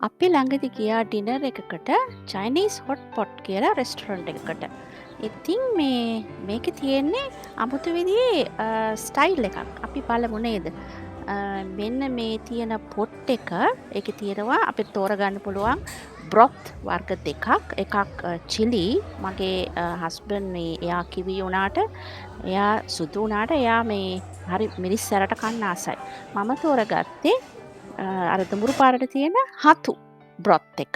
අපි ළඟදි ගියා ඩිනර් එකකට චයිනීස් හොට්පොට් කියලා රෙස්ටරන්ට් එකකට. ඉතින් මේක තියෙන්නේ අමුතු විදිහේ ස්ටයිල් එකක්. අපි බලමු නේද? මෙන්න මේ තියෙන පොට් එක ඒකේ තියෙනවා අපිට තෝරගන්න පුළුවන් බ්‍රොත් වර්ග දෙකක්. එකක් චිලි. මගේ හස්බන්ඩ් මේ එයා කිවි වුණාට එයා සුදු වුණාට එයා මේ හරි මිරිස් සැරට කන්න ආසයි. මම තෝරගත්තේ අර දුඹුරු පාරට තියෙන හතු බ්‍රොත් එක.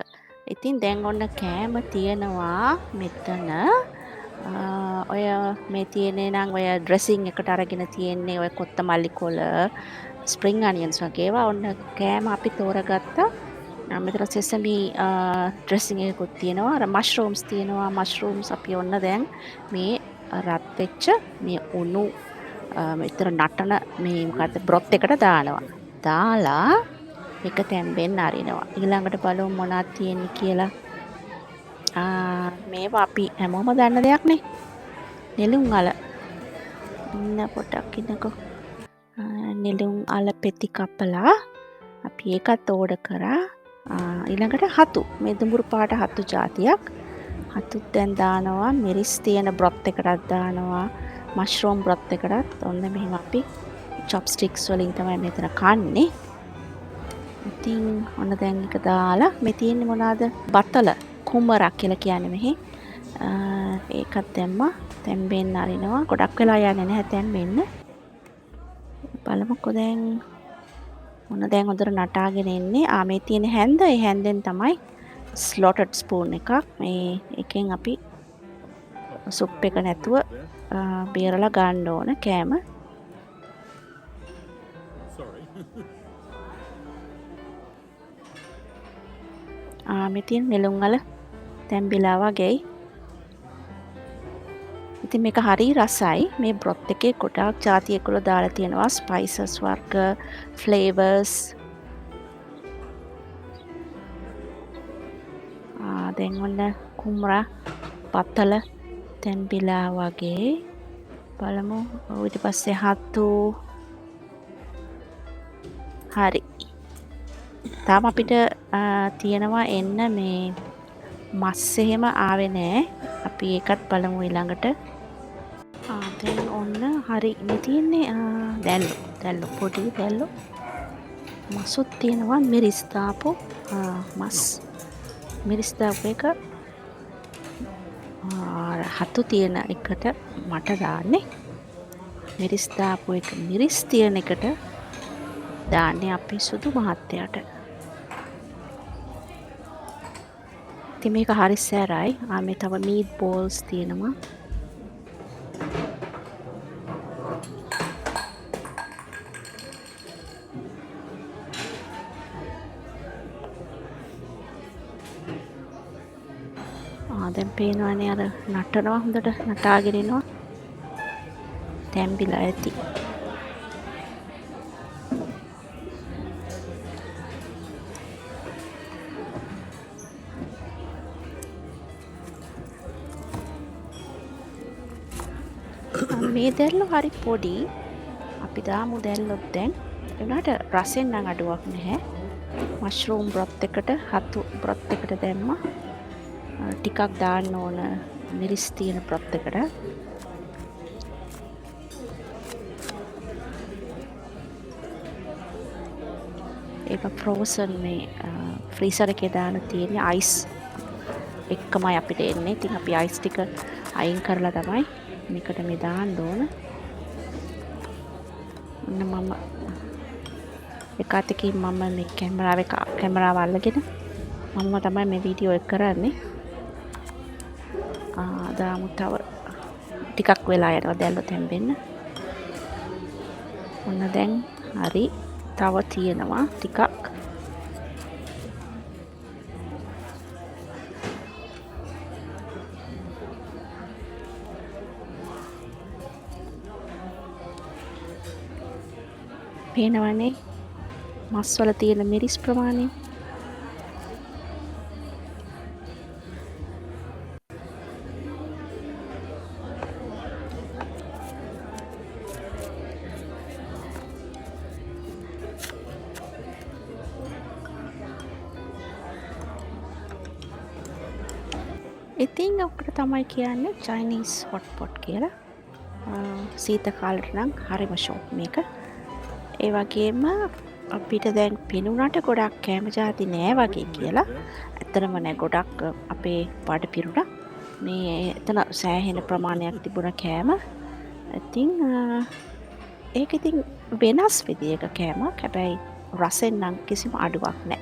ඉතින් දැන් ඔන්න කෑම තියෙනවා මෙතන. ඔය මේ තියෙන්නේ නම් ඔය ඩ්‍රෙසිං එකට අරගෙන තියෙන්නේ ඔය කොත්තමල්ලි කොළ, ස්ප්‍රිං අනියන්ස් වගේ ඒවා. ඔන්න කෑම අපි තෝරගත්තා. මෙතන සෙසමි ඩ්‍රෙසිං එකකුත් තියෙනවා. අර මෂ්රූම්ස් තියෙනවා. මෂ්රූම්ස් අපි ඔන්න දැන් මේ රත් වෙච්ච මේ උණු මෙතන නටන මේ මොකද්ද බ්‍රොත් එකට දානවා. දාලා එක තැම්බෙන් අරිනවා. ඊළඟට බලමු මොනවද තියෙන්නේ කියලා. මේවා අපි හැමෝම දන්න දෙයක් නේ. නෙළුම් අල. ඉන්න පොඩක් ඉන්නකෝ. නෙළුම් අල පෙති කපලා අපි ඒකත් ඕඩර් කරා. ඊළඟට හතු. මේ දුඹුරු පාට හතු జాතියක්. හතුත් දැන් දානවා. මිරිස් තියෙන බ්‍රොත් එකටත් දානවා. මෂ්රූම් බ්‍රොත් එකටත් ඔන්න මෙහෙම අපි චොප්ස්ටික්ස් වලින් තමයි මෙතන කන්නේ. ඉතින් ඔන්න දැන් එක දාලා මේ තියෙන්නේ මොනවාද? බතල කුමරක් කියලා කියන්නේ මෙහි. ඒකත් දැම්මා. තැම්බෙන්න අරිනවා. ගොඩක් වෙලා යන්නේ නැහැ තැම්බෙන්න. බලමුකෝ දැන් මොන දැන් හොඳට නටාගෙන එන්නේ. මේ තියෙන හැන්ද. ඒ හැන්දෙන් තමයි ස්ලොටඩ් ස්පූන් එකක්. මේ එකෙන් අපි සුප් එක නැතුව බේරලා ගන්න ඕන කෑම. මේ තියෙන නෙළුම් අල තැම්බිලා වගේ. ඉතින් මේක හරි රසයි. මේ බ්‍රොත් එකේ ගොඩාක් ಜಾති එකවල දාලා තියෙනවා ස්පයිසස් වර්ග, ෆ්ලේවර්ස්. දැන් ඔන්න කුමරා බතල තැම්බිලා වගේ. බලමු ඊට පස්සේ හතු. හරි. තාම අපිට තියෙනවා එන්න මේ මස් එහෙම ආවේ නෑ. අපි ඒකත් බලමු ඊළඟට. දැන් ඔන්න හරි මේ තියෙන්නේ දැල්ලෝ පොඩි දැල්ලෝ. මසුත් තියෙනවා මිරිස් දාපු මස්. මිරිස් දාපු එක හතු තියෙන එකට මට දාන්නේ. මිරිස් දාපු එක මිරිස් තියෙන එකට දාන්නේ අපි සුදු මහත්තයාට. ඉතින් මේක හරි සැරයි. මේ තව මීට් බෝල්ස් තියෙනවා. දැන් පේනවනේ අර නටනවා හොඳට නටාගෙන එනවා. තැම්බිලා ඇති. මේ දැල්ලෝ හරි පොඩි. අපි දාමු දැල්ලොත් දැන්. ඒකට රසෙන් නම් අඩුවක් නැහැ. මෂ්රූම් බ්‍රොත් එකට හතු බ්‍රොත් එකට දැම්මා. ටිකක් දාන්න ඕන මිරිස් තියෙන බ්‍රොත් එකට. ඒක ෆ්‍රෝසන් මේ ෆ්‍රීසර් එකේ දාලා තියෙන අයිස් එක්කමයි අපිට එන්නේ. ඉතින් අපි අයිස් ටික අයින් කරලා තමයි මේකට මේ දාන්න ඕන. මම එක අතකින් මම මේ කැමරාව අල්ලගෙන මම තමයි මේ වීඩියෝ එක කරන්නේ. දාමු තව ටිකක් වෙලා යනවා දැල්ලෝ තැම්බෙන්න. ඔන්න දැන් හරි. තව තියෙනවා ටිකක්. පේනවනේ මස් වල තියෙන මිරිස් ප්‍රමාණය. ඉතින් ඔකට තමයි කියන්නේ චයිනීස් හොට්පොට් කියලා. සීත කාලෙට නම් හරිම ෂෝක් මේක. ඒ වගේම අපිට දැන් පෙනුනට ගොඩක් කෑම ජාති නෑ වගේ කියලා. ඇත්තටම නෑ ගොඩක් අපේ බඩ පිරුණා. මේ එතන සෑහෙන ප්‍රමාණයක් තිබුණ කෑම. ඉතින් ඒක ඉතින් වෙනස් විදියක කෑමක්. හැබැයි රසෙන් නම් කිසිම අඩුවක් නෑ.